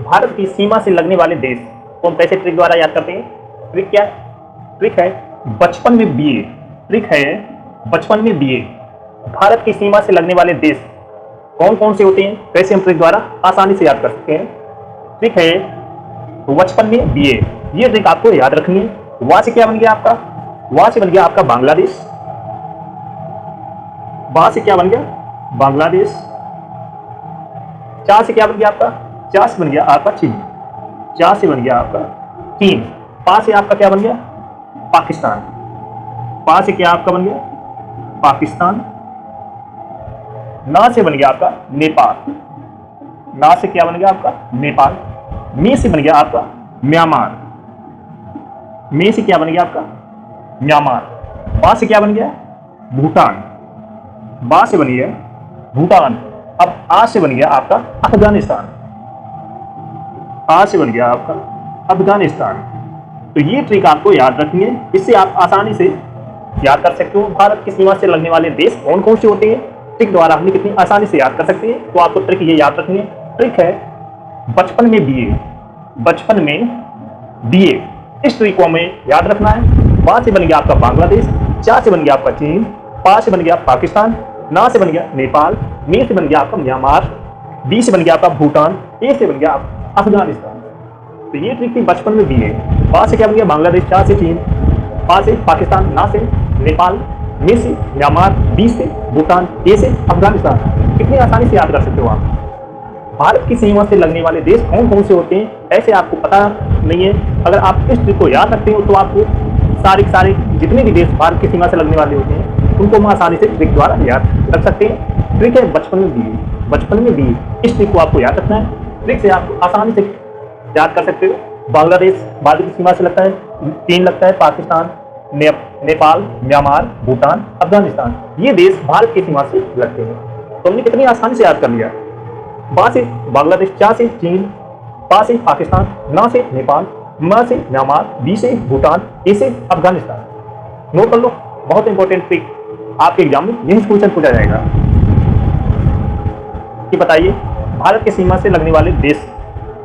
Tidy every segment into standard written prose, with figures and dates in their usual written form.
भारत की सीमा से लगने वाले देश को हम कैसे ट्रिक द्वारा याद करते हैं? ट्रिक क्या है? ट्रिक है बचपन में बीए। ट्रिक है बचपन में बीए। भारत की सीमा से लगने वाले देश कौन कौन से होते हैं, कैसे हम ट्रिक द्वारा आसानी से याद कर सकते हैं? ट्रिक है बचपन में बीए। ये ट्रिक आपको याद रखनी है। वहां से क्या बन गया आपका? वहां से बन गया आपका बांग्लादेश। वहां से क्या बन गया? बांग्लादेश। चा से क्या बन गया आपका? चा से बन गया आपका चीन। चा से बन गया आपका चीन। पा से आपका क्या बन गया? पाकिस्तान। पा से क्या आपका बन गया? पाकिस्तान। ना से बन गया आपका नेपाल। ना से क्या बन गया आपका? नेपाल। मी से बन गया आपका म्यांमार। मी से क्या बन गया आपका? म्यांमार। बा से क्या बन गया? भूटान। बा से बन गया भूटान। अब आ से बन गया आपका अफगानिस्तान। आ से बन गया आपका अफगानिस्तान। तो ये ट्रिक आपको याद रखनी है, इससे आप आसानी से याद कर सकते हो भारत की सीमा से लगने वाले देश कौन कौन से होते हैं। ट्रिक द्वारा हमने कितनी आसानी से याद कर सकते हैं, तो आपको ट्रिक ये याद रखनी है। ट्रिक है बचपन में बीए। बचपन में बीए। इस ट्रिक को हमें याद रखना है। बा से बन गया आपका बांग्लादेश। चा से बन गया आपका चीन। पा से बन गया पाकिस्तान। ना से बन गया नेपाल। मी से बन गया आपका म्यांमार। बी से बन गया आपका भूटान। ए से बन गया अफगानिस्तान। तो ये ट्रिक थी बचपन में बीए। बा से क्या बन गया? बांग्लादेश। चा से चीन। पा से पाकिस्तान। ना से नेपाल। मी से म्यांमार। बी से भूटान। ए से अफगानिस्तान। कितनी आसानी से याद कर सकते हो आप। भारत की सीमा से लगने वाले देश कौन कौन से होते हैं, ऐसे आपको पता नहीं है। अगर आप इस ट्रिक को याद रखते हो तो आपको सारे जितने भी देश भारत की सीमा से लगने वाले होते हैं उनको हम आसानी से ट्रिक द्वारा याद रख सकते हैं। ट्रिक है बचपन में बीए। बचपन में बीए। इस ट्रिक को आपको याद रखना है। ट्रिक से आप आसानी से याद कर सकते हो। बांग्लादेश भारत की सीमा से लगता है, चीन लगता है, पाकिस्तान, नेपाल, म्यांमार, भूटान, अफगानिस्तान, ये देश भारत की सीमा से लगते हैं। तो हमने कितनी आसानी से याद कर लिया। बा से बांग्लादेश। चा से चीन। पा से पाकिस्तान। ना से नेपाल। म से म्यांमार। बी से भूटान। ए से अफगानिस्तान। नोट कर लो, बहुत इंपॉर्टेंट ट्रिक आपके एग्जाम में यही क्वेश्चन पूछा जाएगा कि बताइए भारत की सीमा से लगने वाले देश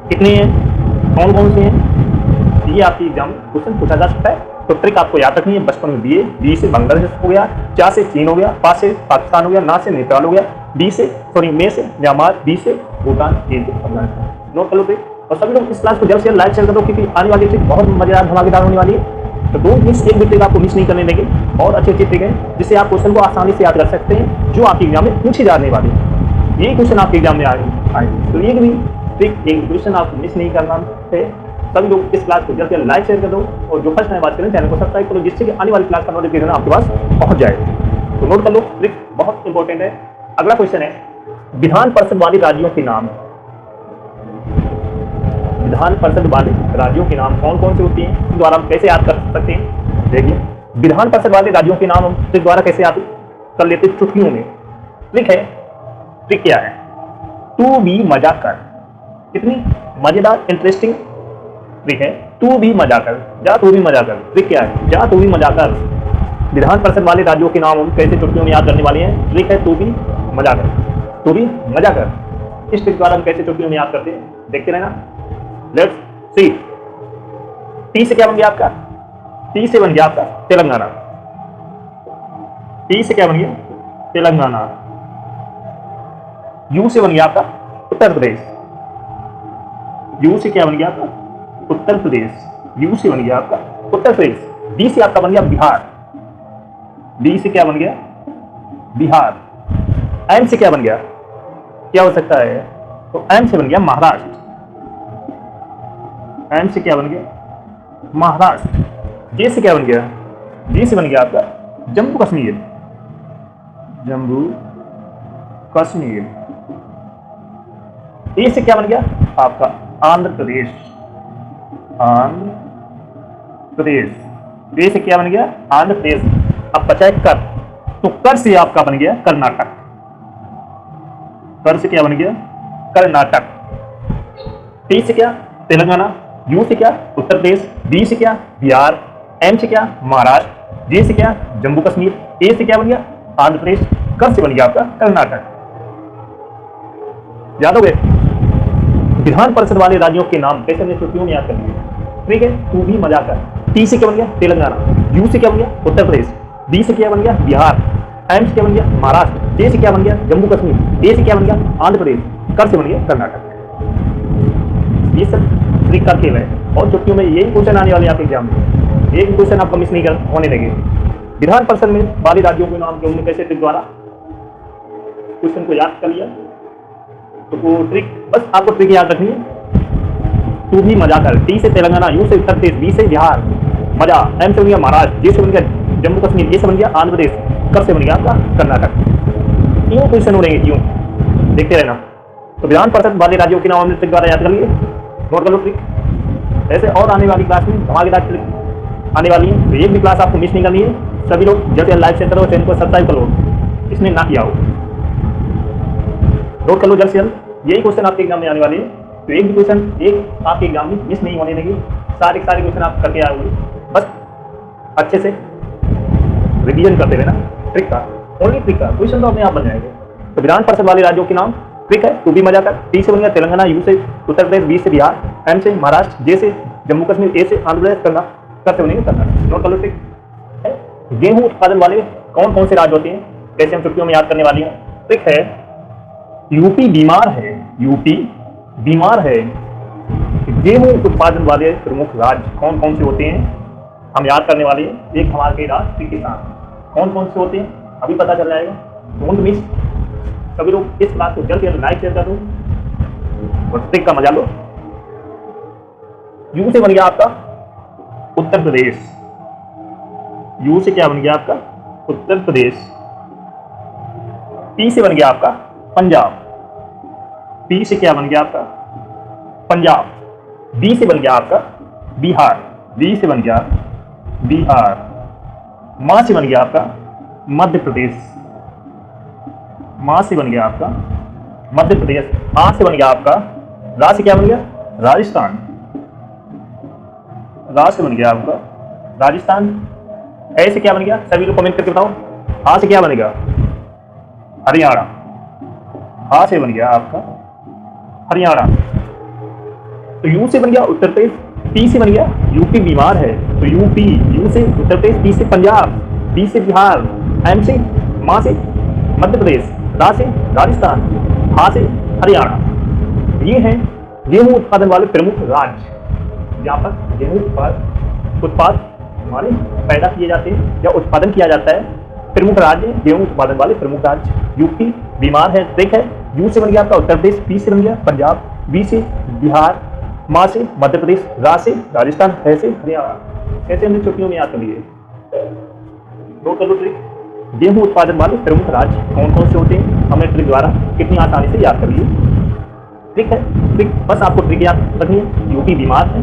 कितने हैं, कौन कौन से हैं। ये आपके एग्जाम में क्वेश्चन पूछा जा सकता है। तो ट्रिक आपको याद रखनी है। बचपन में बीए। बी से बांग्लादेश हो गया। चा से चीन हो गया। पा से पाकिस्तान हो गया। ना से नेपाल हो गया। बी से मे से म्यांमार। बी से भूटान। ए से अफगानिस्तान। नोट कर लो ट्रिक। और सभी लोग इस क्लास को जल्द से जल्द लाइक शेयर कर दो, क्योंकि आने वाली ट्रिक बहुत मजेदार धमाकेदार होने वाली है। तो डोंट मिस, एक भी ट्रिक आपको मिस नहीं करने देंगे। बहुत अच्छी ट्रिक है जिससे आप क्वेश्चन को आसानी से याद कर सकते हैं, जो आपके एग्जाम में पूछी जाने वाली है। यही क्वेश्चन आपके एग्जाम में आए। तो ये भी ट्रिक, एक क्वेश्चन आपको मिस नहीं करना है। सभी लोग इस क्लास को जल्द से जल्द लाइक शेयर कर दो, और जो फर्स्ट टाइम बात करें चैनल को सब्सक्राइब करो, जिससे कि आने वाली क्लास का नोटिफिकेशन आपके पास पहुंच जाए। तो नोट कर लो, ट्रिक बहुत इंपॉर्टेंट है। अगला क्वेश्चन है विधान परिषद वाले राज्यों के नाम। विधान परिषद वाले राज्यों के नाम कौन कौन से होते हैं, द्वारा हम कैसे याद कर सकते हैं। देखिए विधान परिषद वाले राज्यों के नाम हम ट्रिक द्वारा कैसे याद कर लेते हैं चुटकियों में। ट्रिक है, ट्रिक क्या है? तू भी मजा कर। कितनी मजेदार इंटरेस्टिंग ट्रिक है। तू भी मजा कर। जा तू भी मजा कर। ट्रिक क्या है? जा तू भी मजा कर। विधान परिषद वाले राज्यों के नाम हम कैसे चुटकियों में याद करने वाले हैं। ट्रिक है तू भी मजा कर। तू भी मजा कर। इस ट्रिक द्वारा हम कैसे चुटकियों में याद करते हैं, देखते रहना। Let's see. टी से क्या बन गया आपका? टी से बन गया आपका तेलंगाना। टी से क्या बन गया? तेलंगाना। यू से बन गया आपका उत्तर प्रदेश। यू से क्या बन गया आपका? उत्तर प्रदेश। यू से बन गया आपका उत्तर प्रदेश। बी से आपका बन गया बिहार। बी से क्या बन गया? बिहार। एम से क्या बन गया? क्या हो सकता है? तो एम से बन गया महाराष्ट्र। एम से क्या बन गया? महाराष्ट्र। जे से क्या बन गया? जे से बन गया आपका जम्मू कश्मीर। जम्मू कश्मीर। ए से क्या बन गया आपका? आंध्र प्रदेश। आंध्र प्रदेश। ए से क्या बन गया? आंध्र प्रदेश। अब बचा है कर, तो कर से आपका बन गया कर्नाटक। कर से क्या बन गया? कर्नाटक। टी से क्या? तेलंगाना। यू से क्या? उत्तर प्रदेश। बी से क्या? बिहार। एम से क्या? महाराष्ट्र। जे से क्या? जम्मू कश्मीर। ए से क्या बन गया? आंध्र प्रदेश। कर से बन गया आपका कर्नाटक। याद हो गए? विधान परिषद वाले राज्यों के नाम कैसे हमने छुट्टियों में याद कर लिए। ठीक है, तू भी मजा कर। टी से क्या बन गया तेलंगाना, यू से क्या बन गया उत्तर प्रदेश, बी से क्या बन गया बिहार, एम से क्या बन गया महाराष्ट्र, जे से क्या बन गया जम्मू कश्मीर, ए से क्या बन गया आंध्र प्रदेश, कर से बन गया कर्नाटक। ये सब ट्रिक का खेल है और छुट्टियों में यही क्वेश्चन आने वाले आपके एग्जाम में, एक क्वेश्चन आपका मिस नहीं कर होने लगे। विधान परिषद में वाले राज्यों के नाम जो हमने कैसे ट्रिक द्वारा क्वेश्चन को याद कर लिया, तो वो ट्रिक बस आपको ट्रिक याद रखनी है। तू भी मजा कर। टी से तेलंगाना, यू से उत्तर प्रदेश, बी से बिहार मजा, एम से बन गया महाराष्ट्र, जे से बन गया जम्मू कश्मीर, ए से बन गया आंध्र प्रदेश, कर से बन गया आपका कर्नाटक। यूँ क्वेश्चन हो रहेंगे, यूँ देखते रहना। तो विधान परिषद वाले राज्यों के नाम हमने ट्रिक द्वारा याद कर लिए, नोट कर लो ट्रिक। ऐसे और आने वाली क्लास में धमाकेदार ट्रिक आने वाली है, तो एक भी क्लास आपको मिस नहीं करनी है। सभी लोग जब लाइव शेयर करो, चैनल को सब्सक्राइब करो, इसने ना किया हो नोट कर लो जल्द से जल्द। यही क्वेश्चन आपके एग्जाम में आने वाले हैं, तो एक भी क्वेश्चन एक आपके एग्जाम में मिस नहीं होने देंगे। सारे क्वेश्चन आप करके आओगे, बस अच्छे से रिवीजन करते रहना ट्रिक का, ओनली ट्रिक का क्वेश्चन तो अपने आप बन जाएंगे। तो विधान परिषद वाले राज्यों के नाम ट्रिक है, तू भी मजा कर। टी से बन गया तेलंगाना, यू से उत्तर प्रदेश, बी से बिहार, एम से महाराष्ट्र, जे से जम्मू कश्मीर, ए से आंध्र प्रदेश, कर से बनेंगे कर्नाटक। नोट कर लो ट्रिक। गेहूं उत्पादन वाले कौन कौन से राज्य होते हैं, कैसे हम छुट्टियों में याद करने वाली है। ट्रिक है, यूपी बीमार है, यूपी बीमार है। गेहूं उत्पादन वाले प्रमुख राज्य कौन कौन से होते हैं हम याद करने वाले हैं। एक हमारे राष्ट्रीय किसान कौन कौन से होते हैं अभी पता चल जाएगा, डोंट मिस। सभी लोग इस क्लास को जल्द से जल्द लाइक शेयर कर दो और ट्रिक का मजा लो। यू से बन गया आपका उत्तर प्रदेश, यू से क्या बन गया आपका उत्तर प्रदेश। पी से बन गया आपका पंजाब, पी से क्या बन गया आपका पंजाब। बी से बन गया आपका बिहार, बी से बन गया बिहार। मां से बन गया आपका मध्य प्रदेश, मां से बन गया आपका मध्य प्रदेश। आ से बन गया आपका रा से क्या बन गया राजस्थान, रा से बन गया आपका राजस्थान। ए से क्या बन गया सभी लोग कमेंट करके बताओ, आ से क्या बनेगा हरियाणा, आ से बन गया आपका हरियाणा। तो यू से बन गया उत्तर प्रदेश, पी से बन गया यूपी बीमार है तो यूपी, यू से उत्तर प्रदेश, पी से पंजाब, बी से बिहार, एम से मां से मध्य प्रदेश, रा से राजस्थान, हा से हरियाणा। ये हैं गेहूं उत्पादन वाले प्रमुख राज्य जहाँ पर गेहूं उत्पाद हमारे पैदा किए जाते हैं या उत्पादन किया जाता है। प्रमुख राज्य गेहूं उत्पादन वाले प्रमुख राज्य। यूपी बीमार है, ट्रिक है। यू से बन गया आपका उत्तर प्रदेश, पी से बन गया पंजाब, बी से बिहार, मां से मध्य प्रदेश, रा से राजस्थान, है से हरियाणा। ऐसे हमने छुट्टियों में याद कर लिए। दो करो ट्रिक। गेहूं उत्पादन वाले प्रमुख राज्य कौन कौन से होते हैं हमने ट्रिक द्वारा कितनी आसानी से याद कर लिए। ट्रिक है, ट्रिक बस आपको ट्रिक याद रखनी है। यूपी बीमार है,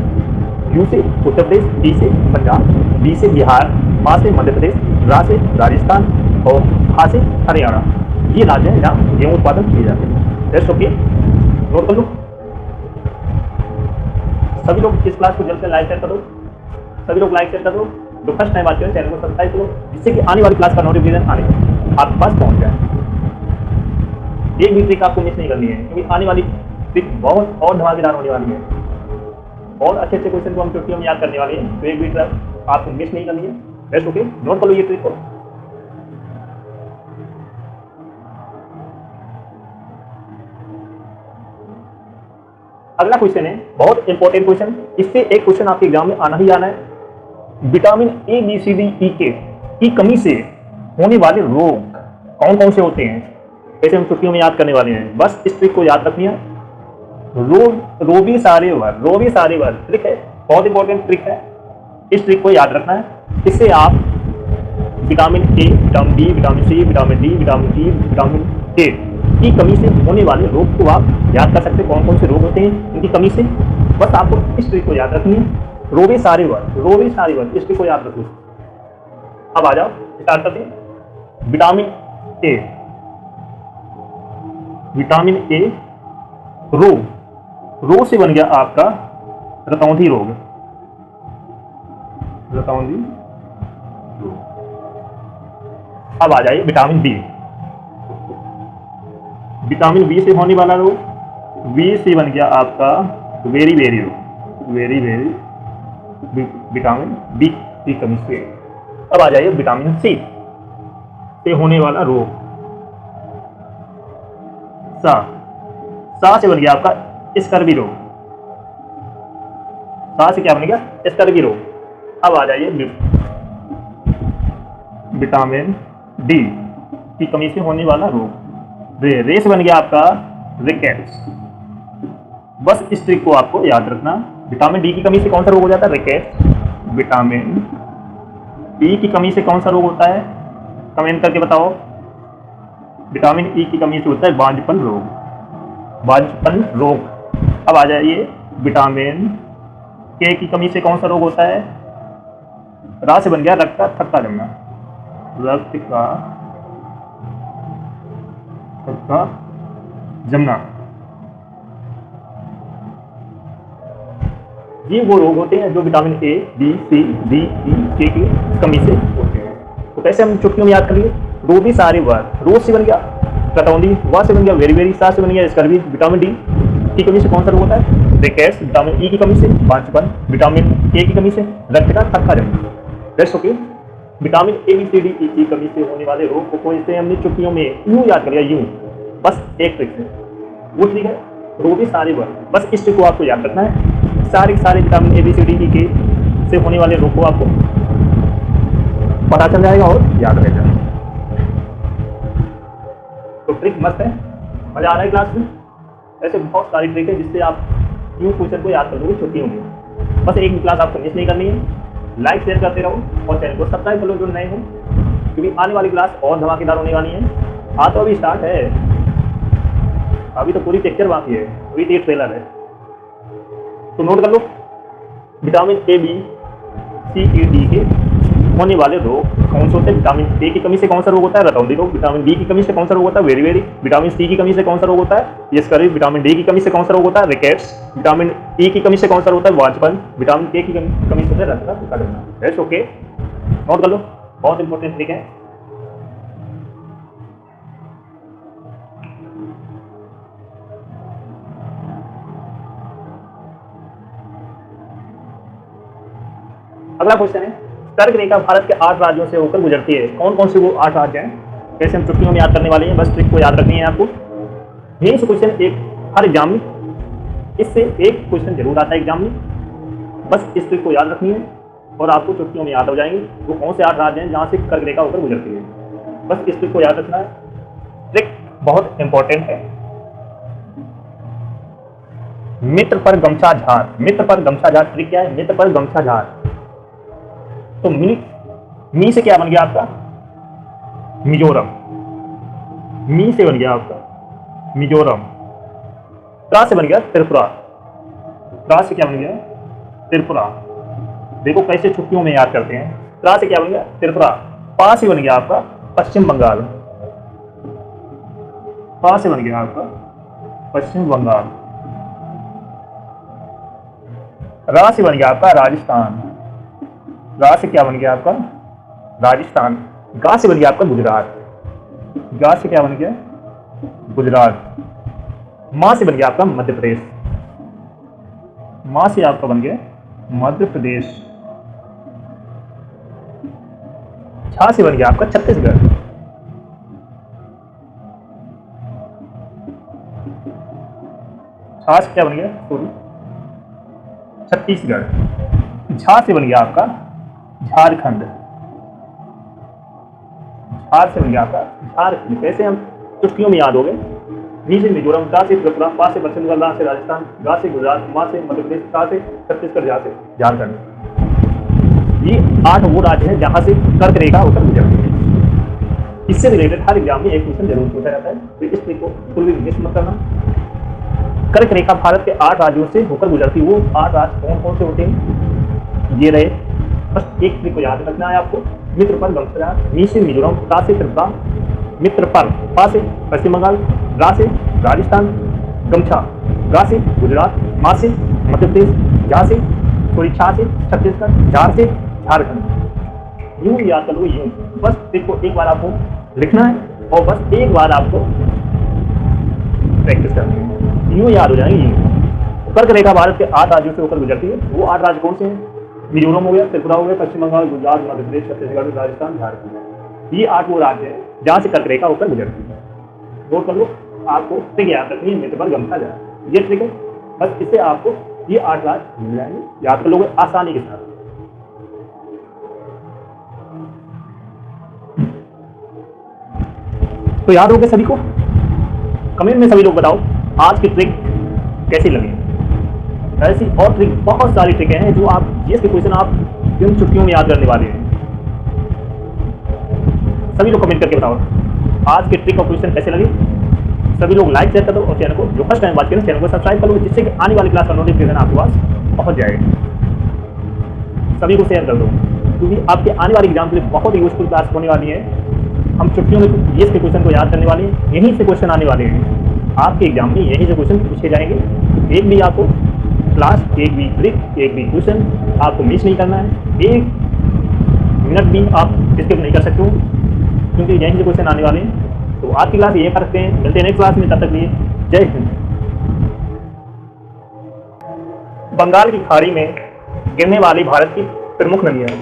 यू से उत्तर प्रदेश, पी से पंजाब, बी से बिहार, मां से मध्य प्रदेश, रा से राजस्थान और हा से हरियाणा। ये राज्य है जहाँ गेहूं उत्पादन किए जाते हैं। रेस्ट ओके, नोट कर लो। सभी लोग इस क्लास को जल्द से लाइक शेयर करो, सभी लोग लाइक शेयर कर दो। जो फर्स्ट टाइम आते हो चैनल को सब्सक्राइब करो, जिससे कि आने वाली क्लास का नोटिफिकेशन आने आपके पास पहुंच जाए। एक भी ट्रिक आपको मिस नहीं करनी है, क्योंकि आने वाली ट्रिक बहुत और धमाकेदार होने वाली है। और अच्छे अच्छे क्वेश्चन को हम छुट्टियों में याद करने वाले हैं, तो एक भी ट्रिक आपको मिस नहीं करनी है। बेस्ट ओके, नोट कर लो ये ट्रिक को। अगला क्वेश्चन है बहुत इंपॉर्टेंट क्वेश्चन, इससे एक क्वेश्चन आपके एग्जाम में आना ही आना है। Vitamin A, B, C, D, E K की कमी से होने वाले रोग कौन कौन से होते हैं, कैसे हम छुट्टियों में याद करने वाले हैं। बस इस ट्रिक को याद रखनी है। रोबी सारे वर्ग ट्रिक है, बहुत इंपॉर्टेंट ट्रिक है। इस ट्रिक को याद रखना है, इससे आप vitamin A, vitamin B, vitamin C, vitamin D, vitamin E, vitamin K की कमी से होने वाले रोग को आप याद कर सकते हैं। कौन कौन से रोग होते हैं इनकी कमी से, बस आपको इस ट्रिक को याद रखनी है। रोबी सारे वर्ग इस ट्रिक को याद रखो। अब आ जाओ स्टार्ट करते हैं। विटामिन ए रो से बन गया आपका रतौंधी रोग। अब आ जाइए विटामिन बी से होने वाला रोग वी से बन गया आपका वेरी वेरी रोग, वेरी वेरी विटामिन बी की कमी से। अब आ जाइए विटामिन सी से होने वाला रोग। सा से बन गया आपका स्कर्वी रोग। सा से क्या बन गया? स्कर्वी रोग। अब आ जाइए विटामिन डी की कमी से होने वाला रोग। रे से बन गया आपका रिकेट्स। बस इस ट्रिक को आपको याद रखना। विटामिन डी की कमी से कौन सा रोग हो जाता है? रिकेट्स। विटामिन ई की कमी से कौन सा रोग होता है? कमेंट करके बताओ। विटामिन ई की कमी से होता है बांझपन रोग, बांझपन रोग। अब आ जाइए विटामिन के की कमी से कौन सा रोग होता है? रा से बन गया रक्त का थक्का जमना, रक्त का थक्का जमना। ये वो रोग होते हैं जो vitamin A, B, C, D, E, K की कमी से होते हैं। तो कैसे हम चुटकियों में याद करिए? रो भी सारे वर्ड। रोज से बन गया कटौंधी, वा से बन गया वेरी वेरी, सा से बन गया स्कर्वी। विटामिन डी की कमी से कौन सा रोग होता है? रिकेट्स। विटामिन ई की कमी से बांझपन। विटामिन के की कमी से रक्त का थक्का जमना। That's okay. Vitamin A, B, C, D, E की कमी से होने वाले रोग को इसे हमने चुटकियों में यूं याद कर लिया, यूं, बस एक ट्रिक से। वो ठीक है, रो भी सारे वर्ड। बस इस ट्रिक को आपको याद रखना है। सारे vitamin A, B, C, D, E K से होने वाले रोग को आपको पता चल जाएगा और याद रह जाएगा। तो ट्रिक मस्त है, मजा आ रहा है क्लास में। ऐसे बहुत सारी ट्रिक है जिससे आप यूं क्वेश्चन को याद कर लोगे छुट्टियों में। बस एक क्लास आपको मिस नहीं करनी है। लाइक शेयर करते रहो और चैनल को सब्सक्राइब कर लो जो नए हो, क्योंकि आने वाली क्लास और धमाकेदार होने वाली है। हाँ तो अभी स्टार्ट है, अभी तो पूरी पिक्चर बाकी है, अभी तो ये ट्रेलर है। तो नोट कर लो, vitamin A, B, C, E, D के होने वाले रोग कौन से होते हैं? विटामिन ए की कमी से कौन सा रोग होता है? रतौंधी रोग। विटामिन बी की कमी से कौन सा रोग होता है? Very very. विटामिन सी की कमी से कौन सा रोग होता है? स्कर्वी। विटामिन डी की कमी से कौन सा रोग होता है? रिकेट्स। विटामिन ई की कमी से कौन सा रोग होता है? बांझपन। विटामिन के की कमी से रक्त का थक्का जमना। दैट्स ओके, नोट कर लो, बहुत इंपॉर्टेंट ट्रिक है। अगला क्वेश्चन है, कर्क रेखा भारत के 8 राज्यों से होकर गुजरती है। कौन कौन से वो 8 राज्य हैं? कैसे हम चुटकियों में याद करने वाले हैं, बस ट्रिक को याद रखनी है आपको। यही से क्वेश्चन एक हर एग्जाम में, इससे एक क्वेश्चन जरूर आता है एग्जाम में। बस इस ट्रिक को याद रखनी है और आपको चुटकियों में याद हो जाएंगे वो कौन से 8 राज्य हैं जहाँ से कर्क रेखा होकर गुजरती है। बस इस ट्रिक को याद रखना है, ट्रिक बहुत इंपॉर्टेंट है। मित्र पर गमछा झार। मित्र पर गमछा झार ट्रिक क्या है? मित्र पर गमछा झार। तो मी से क्या बन गया आपका? मिजोरम। मी से बन गया आपका मिजोरम। त्रा से बन गया त्रिपुरा। त्रा से क्या बन गया? त्रिपुरा। देखो कैसे छुट्टियों में याद करते हैं। त्रा से क्या बन गया? त्रिपुरा। पा से बन गया आपका पश्चिम बंगाल। पा से बन गया आपका पश्चिम बंगाल। रा से बन गया आपका राजस्थान। गा से क्या बन गया आपका? राजस्थान। गा से बन गया आपका गुजरात। गा से क्या बन गया? गुजरात। मां से बन गया आपका मध्य प्रदेश। मां से आपका बन गया मध्य प्रदेश। छा से बन गया आपका छत्तीसगढ़। छा से क्या बन गया? सॉरी, छत्तीसगढ़। झा से बन गया आपका झारखंड। झार से बन गया आपका झारखंड। कैसे हम चुटकियों में याद हो गए? नी से मिजोरम, गा से त्रिपुरा, पा से पश्चिम बंगाल, रा से राजस्थान, गा से गुजरात, मा से मध्य प्रदेश, सा से छत्तीसगढ़, झा से झारखंड। ये 8 वो राज्य हैं जहां से कर्क रेखा होकर गुजरती है। इससे रिलेटेड हर एग्जाम में एक क्वेश्चन जरूर पूछा जाता है, तो इस ट्रिक को बिल्कुल भी मिस मत करना। कर्क रेखा भारत के 8 राज्यों से होकर गुजरती है। वो 8 राज्य कौन कौन से होते हैं? ये रहे। बस एक ट्रिक को याद रखना है आपको। मित्र पर गमछा, मी से मिजोरम, ता से त्रिपुरा, मित्र पर, पा से पश्चिम बंगाल, रा से राजस्थान, गमछा, गा से गुजरात, मा से मध्य प्रदेश, झा से छा से छत्तीसगढ़, झार से झारखंड। यूं याद कर लो, यूं। बस ट्रिक को एक बार आपको लिखना है और बस एक बार आपको प्रैक्टिस करनी है। यूँ याद हो जाएंगे यूँ। कर्क रेखा भारत के 8 राज्यों से होकर गुजरती है। वो 8 राज्य कौन से हैं? मिजोरम हो गया, त्रिपुरा हो गया, पश्चिम बंगाल, गुजरात, मध्य प्रदेश, छत्तीसगढ़, राजस्थान, झारखंड। ये 8 वो राज्य है जहाँ से कर्क रेखा होकर गुजरती है। नोट कर लो, आपको ट्रिक याद रखनी है, मेरे पर गमता जाए, ये ट्रिक है। बस इससे आपको ये 8 राज्य मिल जाएंगे, याद कर लोगे आसानी के साथ। तो याद हो गया सभी को? कमेंट में सभी लोग बताओ आज की ट्रिक कैसी लगी। ऐसी और ट्रिक, बहुत सारी ट्रिकें हैं जो आप जीएस के क्वेश्चन आप इन छुट्टियों में याद करने वाले हैं। सभी लोग कमेंट करके बताओ आज के ट्रिक और क्वेश्चन कैसे लगे। सभी लोग लाइक शेयर कर दो और चैनल को, जो फर्स्ट टाइम बात करें, चैनल को सब्सक्राइब कर लो, जिससे कि आने वाली क्लास का नोटिफिकेशन आपके पास पहुंच जाएगा। सभी को शेयर कर दो, क्योंकि आपके आने वाली एग्जाम के लिए बहुत ही यूजफुल क्लास होने वाली है। हम छुट्टियों में जीएस के क्वेश्चन को याद करने वाले हैं, यहीं से क्वेश्चन आने वाले हैं आपके एग्जाम में, यहीं से क्वेश्चन पूछे जाएंगे। एक भी आपको क्लास, एक भी ट्रिक, एक भी क्वेश्चन आपको मिस नहीं करना है। एक मिनट भी आप स्किप नहीं कर सकते हो, क्योंकि यहीं से क्वेश्चन आने वाले हैं। तो आज की क्लास ये कर सकते हैं, मिलते हैं नेक्स्ट क्लास में, तब तक लिए जय हिंद। बंगाल की खाड़ी में गिरने वाली भारत की प्रमुख नदियाँ।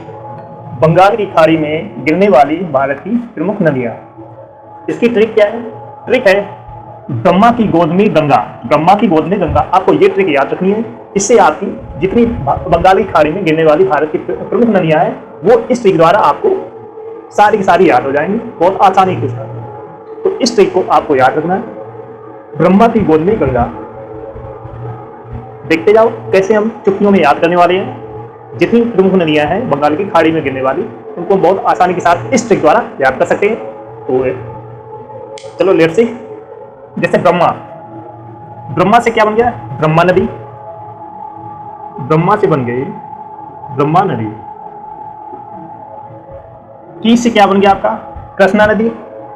बंगाल की खाड़ी में गिरने वाली भारत की प्रमुख नदियाँ। इसकी ट्रिक क्या है? ट्रिक है ब्रह्मा की गोद में गंगा। ब्रह्मा की गोद में गंगा, आपको ये ट्रिक याद रखनी है। इससे आपकी जितनी बंगाल की खाड़ी में गिरने वाली भारत की प्रमुख नदियाँ हैं, वो इस ट्रिक द्वारा आपको सारी की सारी याद हो जाएंगी बहुत आसानी के साथ। तो इस ट्रिक को आपको याद रखना है, ब्रह्मा की गोद में गंगा। देखते जाओ कैसे हम चुटकियों में याद करने वाले हैं। जितनी प्रमुख नदियां हैं बंगाल की खाड़ी में गिरने वाली, उनको बहुत आसानी के साथ इस ट्रिक द्वारा याद कर सकते हैं। तो चलो लेट्स सी। जैसे ब्रह्मा, ब्रह्मा से क्या बन गया? ब्रह्मा नदी। ब्रह्मा से बन गई ब्रह्मा नदी। की से क्या बन गया आपका? कृष्णा नदी,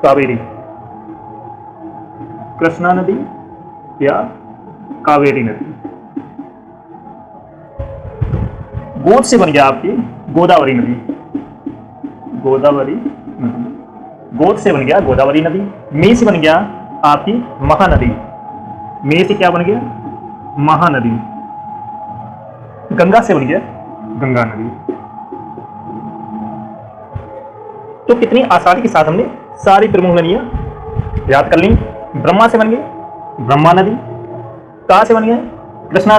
कावेरी। कृष्णा नदी या कावेरी नदी। गोद से बन गया आपकी गोदावरी नदी। गोदावरी नदी। गोद से बन गया गोदावरी नदी। मे से बन गया आपकी महानदी। मे से क्या बन गया? महानदी। गंगा से बन गया गंगा नदी। तो कितनी आसानी के साथ हमने सारी प्रमुख नदियां याद कर ली। ब्रह्मा से बन गई ब्रह्मा नदी। का से बन गया कृष्णा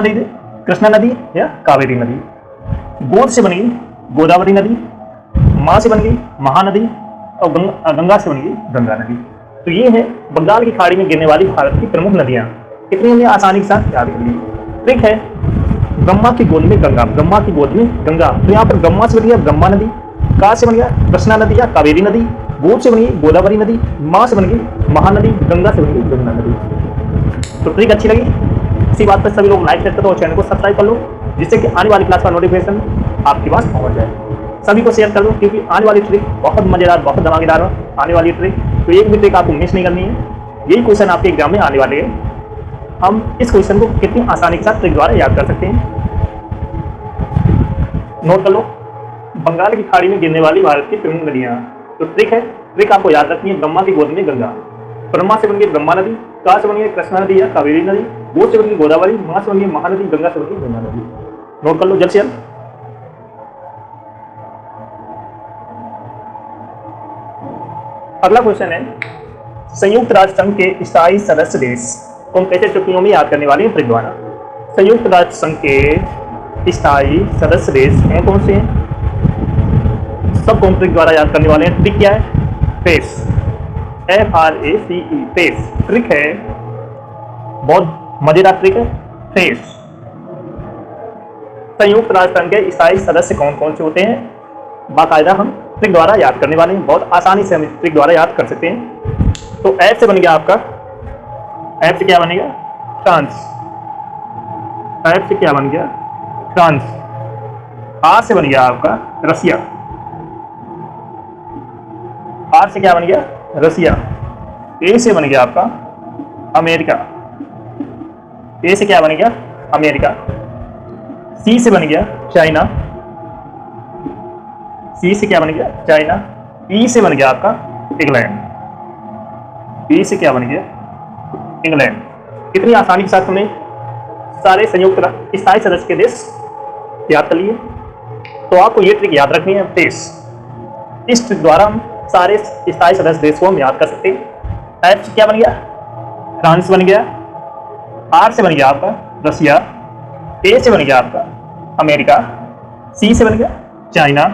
नदी या कावेरी नदी। गोद से बन गई गोदावरी नदी। माँ से बन गई महानदी और गंगा से बन गई गंगा नदी। तो ये है बंगाल की खाड़ी में गिरने वाली भारत की प्रमुख नदियाँ। कितनी हमने आसानी के साथ याद कर ली। ट्रिक है ब्रह्मा की गोद में गंगा। ब्रह्मा की गोद में गंगा, तो यहाँ पर ब्रह्मा से बन गया ब्रह्मा नदी। का से बन गया कृष्णा नदी या कावेरी नदी। गोद से बन गई गोदावरी नदी। माँ से बन गई महानदी। गंगा से बन गई गंगा नदी। तो ट्रिक अच्छी लगी? इसी बात पर सभी लोग लाइक करते हो और चैनल को सब्सक्राइब कर लो, जिससे कि आने वाली क्लास का नोटिफिकेशन आपके पास पहुंच जाए। सभी को शेयर कर दो, क्योंकि आने वाली ट्रिक बहुत मजेदार, बहुत धमाकेदार आने वाली ट्रिक। तो एक भी ट्रिक आपको मिस नहीं करनी है। यही क्वेश्चन आपके एग्जाम में आने वाले हैं। हम इस क्वेश्चन को कितनी आसानी के साथ ट्रिक द्वारा याद कर सकते हैं। नोट कर लो, बंगाल की खाड़ी में गिरने वाली भारत की प्रमुख नदियाँ। तो ट्रिक है, ट्रिक आपको याद रखनी है ब्रह्मा की गोद में गंगा। ब्रह्मा से बन गई ब्रह्मा नदी। का से बन गई कृष्णा नदी या कावेरी नदी। गोद से बन गई गोदावरी। माँ से बन गई महानदी। गंगा से बन गई गंगा नदी। नोट कर लो जल्द से जल्द। अगला क्वेश्चन है, संयुक्त राष्ट्र संघ के स्थायी सदस्य देश को हम कैसे चुटकियों में याद करने वाले हैं ट्रिक द्वारा। संयुक्त राष्ट्र संघ के स्थायी सदस्य देश हैं कौन से हैं? सब कौन ट्रिक द्वारा याद करने वाले हैं। ट्रिक क्या है? Face, FRACE, face. ट्रिक है, बहुत मजेदार ट्रिक है। फेस। संयुक्त राष्ट्र संघ के स्थायी सदस्य कौन कौन से होते हैं, बाकायदा हम ट्रिक द्वारा याद करने वाले हैं। बहुत आसानी से हम ट्रिक द्वारा याद कर सकते हैं। तो एफ से बन गया आपका, एफ से क्या बनेगा? फ्रांस। एफ से क्या बन गया? फ्रांस। आर से बन गया आपका रसिया। आर से क्या बन गया? रसिया। ए से बन गया आपका अमेरिका। ए से क्या बन गया? अमेरिका। सी से बन गया चाइना। सी से क्या बन गया? चाइना। ई से बन गया आपका इंग्लैंड। ई से क्या बन गया? इंग्लैंड। कितनी आसानी के साथ हमने सारे संयुक्त स्थायी सदस्य के देश याद कर लिए। तो आपको ये ट्रिक याद रखनी है देश। इस ट्रिक द्वारा हम सारे स्थायी सदस्य देश को हम याद कर सकते हैं। एफ से क्या बन गया? फ्रांस बन गया। आर से बन गया आपका रसिया। ए से बन गया आपका अमेरिका। सी से बन गया चाइना।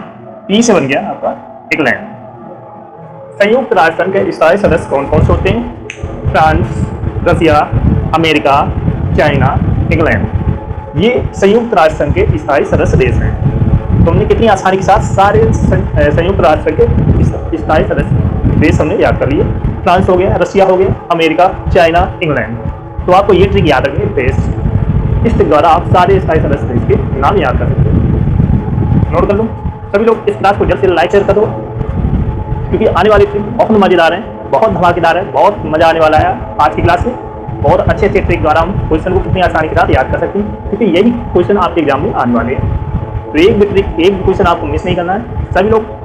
पी से बन गया आपका इंग्लैंड। संयुक्त राष्ट्र संघ के स्थायी सदस्य कौन कौन से होते हैं? फ्रांस, रसिया, अमेरिका, चाइना, इंग्लैंड। ये संयुक्त राष्ट्र संघ के स्थायी सदस्य देश हैं। तो हमने कितनी आसानी के साथ सारे संयुक्त राष्ट्र के स्थायी सदस्य देश हमने याद कर लिए। फ्रांस हो गया, रसिया हो गया, अमेरिका, चाइना, इंग्लैंड। तो आपको ये ट्रिक याद रखनी है देश। इस ट्रिक द्वारा आप सारे स्थायी सदस्य देश के नाम याद कर सकते हैं। नोट कर लो सभी लोग। इस क्लास को जल्द से लाइक शेयर कर दो, क्योंकि आने वाली ट्रिक बहुत मजेदार है, बहुत धमाकेदार है, बहुत मजा आने वाला है आज की क्लास में। बहुत अच्छे अच्छे ट्रिक द्वारा हम क्वेश्चन को कितनी आसानी के साथ याद कर सकते हैं, क्योंकि यही क्वेश्चन आपके एग्जाम में आने वाले हैं। तो एक भी ट्रिक, एक भी क्वेश्चन आपको मिस नहीं करना है। सभी लोग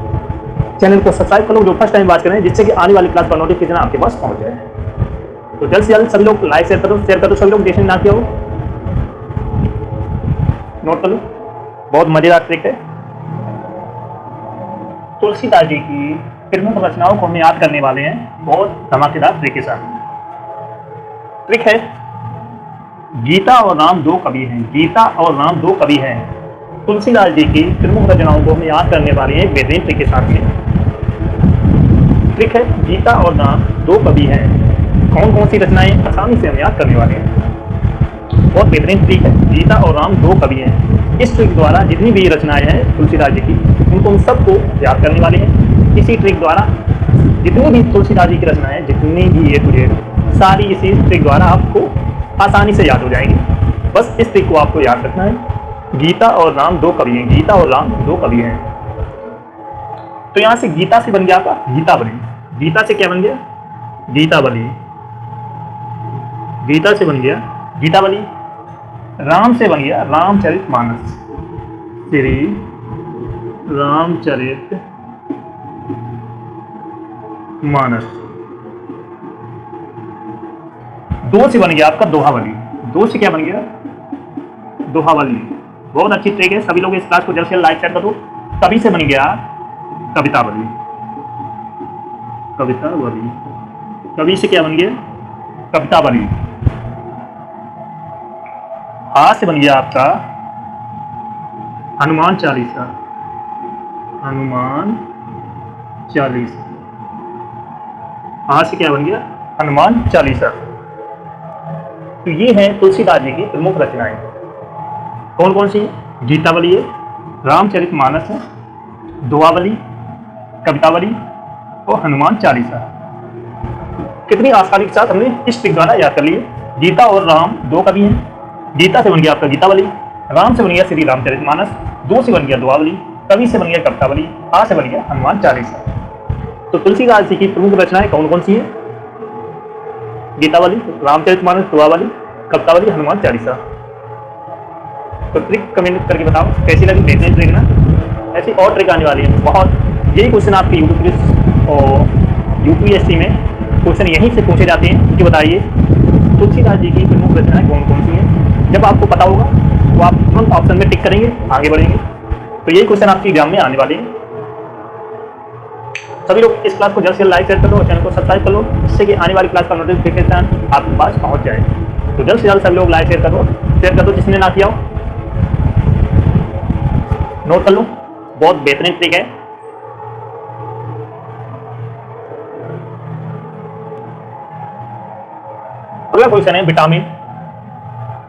चैनल को सब्सक्राइब कर लो जो फर्स्ट टाइम वॉच कर रहे हैं, जिससे कि आने वाली क्लास का नोटिफिकेशन आपके पास पहुंच जाए। तो जल्द से जल्द सभी लोग लाइक शेयर करो सभी लोग, जैसे ना किया हो। नोट कर लो, बहुत मजेदार ट्रिक है। तुलसीदास जी की प्रमुख रचनाओं को हम याद करने वाले हैं बहुत धमाकेदार ट्रिक के साथ। ट्रिक है गीता और राम दो कवि हैं। गीता और राम दो कवि हैं। तुलसीदास जी की प्रमुख रचनाओं को हम याद करने वाले हैं बेहतरीन ट्रिक के साथ में। ट्रिक है गीता और राम दो कवि हैं। कौन कौन सी रचनाएं आसानी से हम याद करने वाले हैं। बहुत बेहतरीन ट्रिक है। गीता और राम दो कवि हैं। इस ट्रिक द्वारा जितनी भी रचनाएं हैं तुलसीदास जी की, उनको हम सबको याद करने वाले हैं। इसी ट्रिक द्वारा जितनी भी तुलसीदास जी की रचनाएं, जितनी भी ये तुझे सारी इसी ट्रिक द्वारा आपको आसानी से याद हो जाएंगी। बस इस ट्रिक को आपको याद रखना है। गीता और राम दो कवि हैं। गीता और राम दो कवि हैं। तो यहां से गीता से बन गया आपका गीतावली। गीता से क्या बन गया? गीतावली। गीता से बन गया गीतावली। राम से बन गया रामचरितमानस। श्री रामचरित मानस। दो से बन गया आपका दोहावली। दो से क्या बन गया? दोहावली। बहुत अच्छी ट्रिक है। सभी लोग इस क्लास को जल्द से लाइक शेयर कर दो। कवि से बन गया कवितावली। कवितावली। कवि से क्या बन गया? कवितावली। आ से बन गया आपका हनुमान चालीसा। हनुमान चालीसा। आ से क्या बन गया? हनुमान चालीसा। तो ये है तुलसीदास जी की प्रमुख रचनाएं। कौन कौन सी? गीतावली है, रामचरितमानस है, दोहावली, कवितावली और हनुमान चालीसा। कितनी आसानी के साथ हमने इस ट्रिक द्वारा याद कर लिए। गीता और राम दो कवि हैं। गीता से बन गया आपका गीतावली। राम से बन गया श्री रामचरितमानस। दो से बन गया दोहावली। कवि से बन गया कवितावली। आ से बन गया हनुमान चालीसा। तो तुलसीदास जी की प्रमुख रचनाएं कौन कौन सी हैं? गीतावली, रामचरितमानस, दोहावली, कवितावली, हनुमान चालीसा। तो ट्रिक कमेंट करके बताओ कैसी लगी। बेहतरीन ट्रिक ना। ऐसी और ट्रिक आने वाली है बहुत। यही क्वेश्चन आपके यूट्यूब और यूपीएससी में क्वेश्चन यहीं से पूछे जाते हैं कि बताइए तुलसीदास जी की प्रमुख रचनाएं कौन कौन सी हैं। जब आपको पता होगा तो आप तुरंत ऑप्शन में टिक करेंगे, आगे बढ़ेंगे। तो यही क्वेश्चन आपके एग्जाम में आने वाले हैं। सभी लोग इस क्लास को जल्द से लाइक शेयर कर लो और चैनल को सब्सक्राइब कर लो, जिससे कि आने वाली क्लास का नोटिफिकेशन आपके पास पहुंच जाए। तो जल्द से जल्द सभी लोग लाइक शेयर कर दो जिसने ना किया हो। नोट कर लो, बहुत बेहतरीन ट्रिक है। अगला क्वेश्चन है vitamin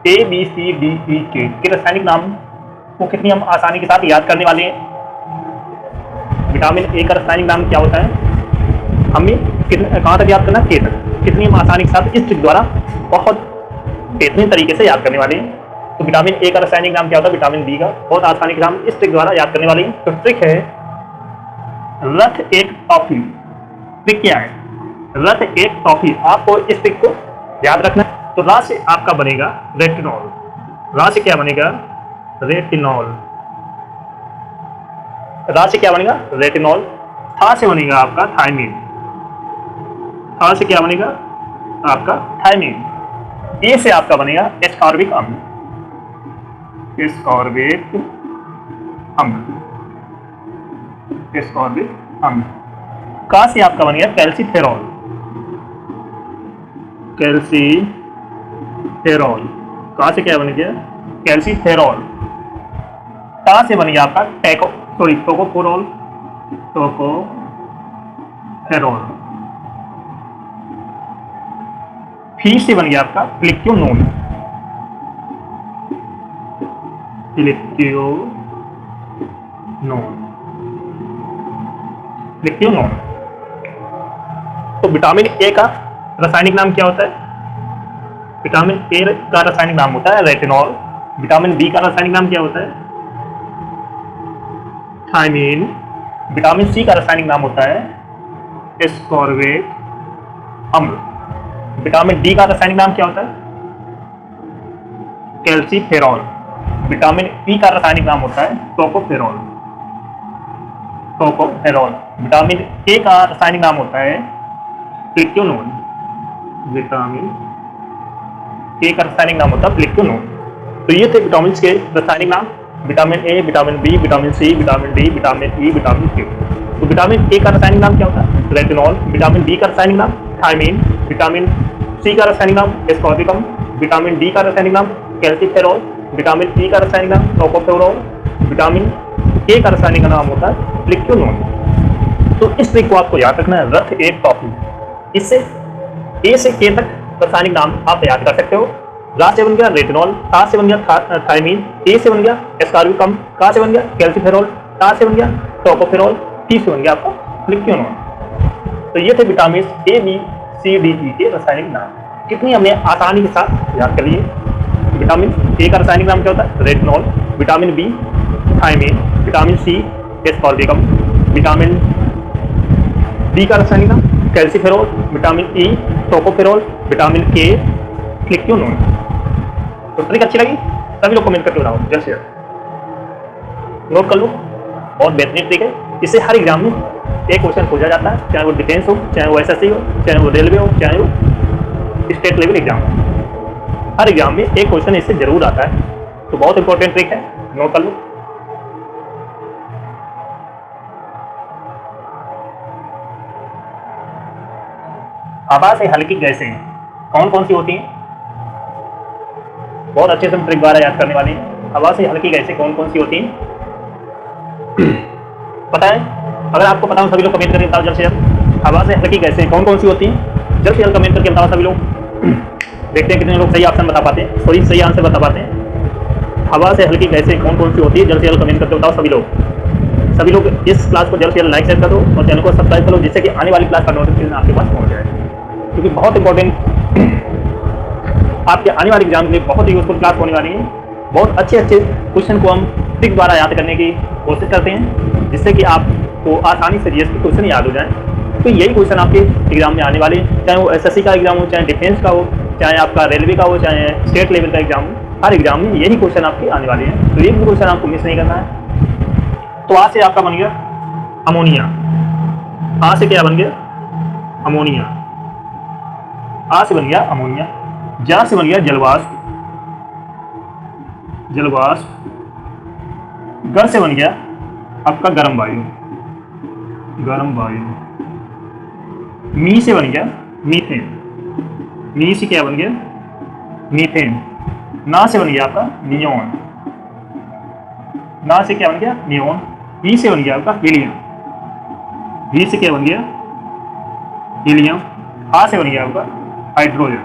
A B C D E के रासायनिक नाम को कितनी हम आसानी के साथ याद करने वाले हैं। विटामिन ए का रासायनिक नाम क्या होता है हमें कहाँ तक याद करना? के तक। कितनी हम आसानी के साथ इस ट्रिक द्वारा बहुत बेहतरीन तरीके से याद करने वाले हैं। तो विटामिन ए का रासायनिक नाम क्या होता है? विटामिन डी का। बहुत आसानी के साथ हम इस ट्रिक द्वारा याद करने वाले हैं। तो ट्रिक है रथ एक टॉफी। ट्रिक क्या है? रथ एक टॉफी। आपको इस ट्रिक को याद रखना है। तो रा से आपका बनेगा रेटिनॉल। रा से क्या बनेगा? रेटिनॉल। रा से क्या बनेगा? रेटिनॉल। था से बनेगा आपका थायमीन। था से क्या बनेगा? आपका थायमीन। ए से आपका बनेगा एस्कॉर्बिक अम्ल, एस्कॉर्बिक अम्ल, एस्कॉर्बिक अम्ल। का से आपका बन गया कैल्सीफेरॉल, कैल्सीफेरॉल। का से क्या बन गया कैल्सीफेरॉल। टा से बन गया आपका टोकोफेरॉल, टोकोफेरॉल। फी से बन गया आपका प्लिक्योनोन, प्लिक्योनोन। तो विटामिन ए का रासायनिक नाम क्या होता है? विटामिन ए का रासायनिक नाम होता है रेटिनॉल। विटामिन बी का रासायनिक नाम क्या होता है? थायमीन। विटामिन सी का रासायनिक नाम होता है एस्कॉर्बिक अम्ल। विटामिन डी का रासायनिक नाम क्या होता है? कैल्सीफेरॉल। विटामिन ई का रासायनिक नाम होता है टोकोफेरॉल, टोकोफेरॉल। विटामिन ए का रासायनिक नाम होता है प्लिक्योनोन। विटामिन ए का रासायनिक नाम होता है प्लिक्योनोन। तो ये थे विटामिन के रासायनिक नाम, vitamin A, vitamin B, vitamin C, vitamin D, vitamin E, vitamin K. तो विटामिन ए का रासायनिक नाम क्या होता है? रेटिनॉल। विटामिन बी का रासायनिक नाम थायमीन। विटामिन सी का रासायनिक नाम एस्कॉर्बिक अम्ल। विटामिन डी का रासायनिक नाम कैल्सीफेरॉल। विटामिन ई का रासायनिक नाम टोकोफेरॉल। विटामिन ए का रासायनिक नाम होता है प्लिक्योनोन। तो इस ट्रिक को आपको याद रखना है, रथ एक टॉपिक। इससे ए से के तक रासायनिक नाम आप याद कर सकते हो। रा से बन गया रेटिनॉल, ता से बन गया थायमीन, ए से बन गया एस्कॉर्बिक अम्ल, का से बन गया कैल्सीफेरॉल, ता से बन गया टोकोफेरॉल, टी से बन गया आपका प्लिक्योनोन। तो ये थे vitamin A, B, C, D, E के रासायनिक नाम। कितनी हमने आसानी के साथ याद कर लिए। विटामिन ए का रासायनिक नाम क्या होता है? Retinol. Vitamin B thiamine. Vitamin C ascorbic अम्ल। विटामिन डी का रासायनिक नाम calciferol. Vitamin E tocopherol. Vitamin K phylloquinone. तो ट्रिक अच्छी लगी? सभी लोग कमेंट करके बताओ, जल्द से जल्द नोट कर लो। बहुत बेहतरीन ट्रिक है, इससे हर एग्जाम में एक क्वेश्चन पूछा जाता है, चाहे वो डिफेंस हो, चाहे वो एसएससी हो, चाहे वो रेलवे हो, चाहे वो स्टेट लेवल एग्जाम हो। हर एग्जाम में एक क्वेश्चन इससे जरूर आता है। तो बहुत इंपॉर्टेंट ट्रिक है, नोट कर लो। हवा से हल्की गैसें कौन कौन सी होती हैं? बहुत अच्छे से हम ट्रिक द्वारा याद करने वाले हैं। हवा से हल्की गैसें कौन कौन सी होती हैं पता है? अगर आपको पता हो सभी लोग कमेंट करके बताओ जल्द से जल्द। हवा से हल्की गैसें कौन कौन सी होती हैं? जल्द से जल्द कमेंट करके बताओ सभी लोग। देखते हैं कितने लोग सही ऑप्शन बता पाते हैं, सही आंसर बता पाते हैं। हवा से हल्की गैसें कौन कौन सी होती है? जल्द से जल्द कमेंट करके बताओ सभी लोग। सभी लोग इस क्लास को जल्द से जल्द लाइक शेयर कर दो और चैनल को सब्सक्राइब करो, जिससे कि आने वाली क्लास का नोटिफिकेशन आपके पास पहुंच जाए। क्योंकि बहुत इंपॉर्टेंट आपके आने वाले एग्जाम के लिए बहुत ही यूजफुल क्लास होने वाली है। बहुत अच्छे क्वेश्चन को हम ट्रिक द्वारा याद करने की कोशिश करते हैं, जिससे कि आपको आसानी से जीएस के क्वेश्चन याद हो जाए। तो यही क्वेश्चन आपके एग्जाम में आने वाले, चाहे वो एसएससी का एग्जाम हो, चाहे डिफेंस का हो, चाहे आपका रेलवे का हो, चाहे स्टेट लेवल का एग्जाम हो, हर एग्जाम में यही क्वेश्चन आपके आने वाले हैं। तो ये भी क्वेश्चन आपको मिस नहीं करना है। तो आज से आपका बन गया अमोनिया। आज से क्या बन गया? अमोनिया। आ से बन गया अमोनिया। जा से बन गया जलवाष्प, जलवाष्प। गर से बन गया आपका गर्म वायु, गर्म वायु। मी से बन गया मीथेन, मी से क्या बन गया? मीथेन। ना से बन गया आपका नियोन, ना से क्या बन गया? नियोन। ही से बन गया आपका हीलियम, ही से क्या बन गया? हीलियम। हा से बन गया आपका हाइड्रोजन,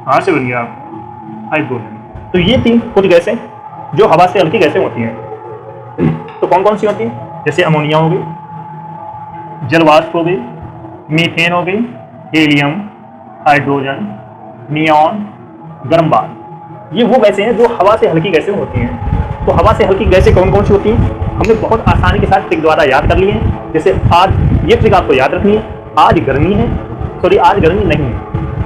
हा से बन गया आपका हाइड्रोजन। तो ये तीन कुछ गैसें जो हवा से हल्की गैसें होती हैं। तो कौन कौन सी होती हैं? जैसे अमोनिया हो गई, जलवाष्प हो गई, मीथेन हो गई, हीलियम, हाइड्रोजन, नियॉन, गर्म वायु। ये वो गैसें हैं जो हवा से हल्की गैसें होती हैं। तो हवा से हल्की गैसें कौन कौन सी होती हैं हमने बहुत आसानी के साथ ट्रिक द्वारा याद कर लिए हैं। जैसे आज ये ट्रिक आपको याद रखनी है, आज गर्मी है, सॉरी आज गर्मी नहीं है,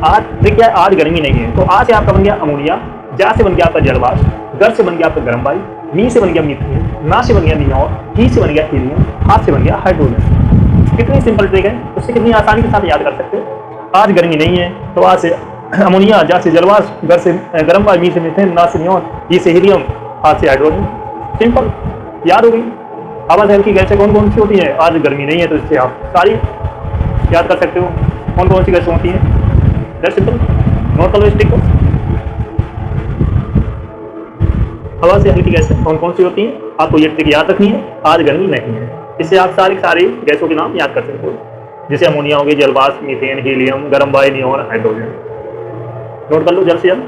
आज ट्रिक क्या है? आज गर्मी नहीं है। तो आज से आपका बन गया अमोनिया, जा से बन गया आपका जलवाष्प, गर से बन गया आपका गर्म वायु, मी से बन गया मीथेन, ना से बन गया नियॉन, ही से बन गया हीलियम, हा से बन गया हाइड्रोजन। कितनी सिंपल ट्रिक है, उससे कितनी आसानी के साथ याद कर सकते हो। आज गर्मी नहीं है तो आज से अमोनिया, जहाँ से जलवाष्प, घर से गर्म वायु, मी से मीथेन, ना से नियॉन, ई से हीलियम, आज से हाइड्रोजन। सिंपल, याद हो गई। हवा से हल्की गैसें कौन कौन सी होती हैं? आज गर्मी नहीं है तो इससे आप सारी याद कर सकते हो कौन कौन सी गैसें होती हैं। दैट्स सिंपल, नोट कर लो स्टिक को। हवा से हल्की गैसें कौन कौन सी होती हैं, आपको ये ट्रिक याद रखनी है। आज गर्मी नहीं है, इससे आप सारी गैसों के नाम याद कर सकते हो, जैसे अमोनिया हो गई, जलवाष्प, मीथेन, हीलियम, गर्म वायु, नियॉन, हाइड्रोजन। नोट कर लो जल्द से जल्द।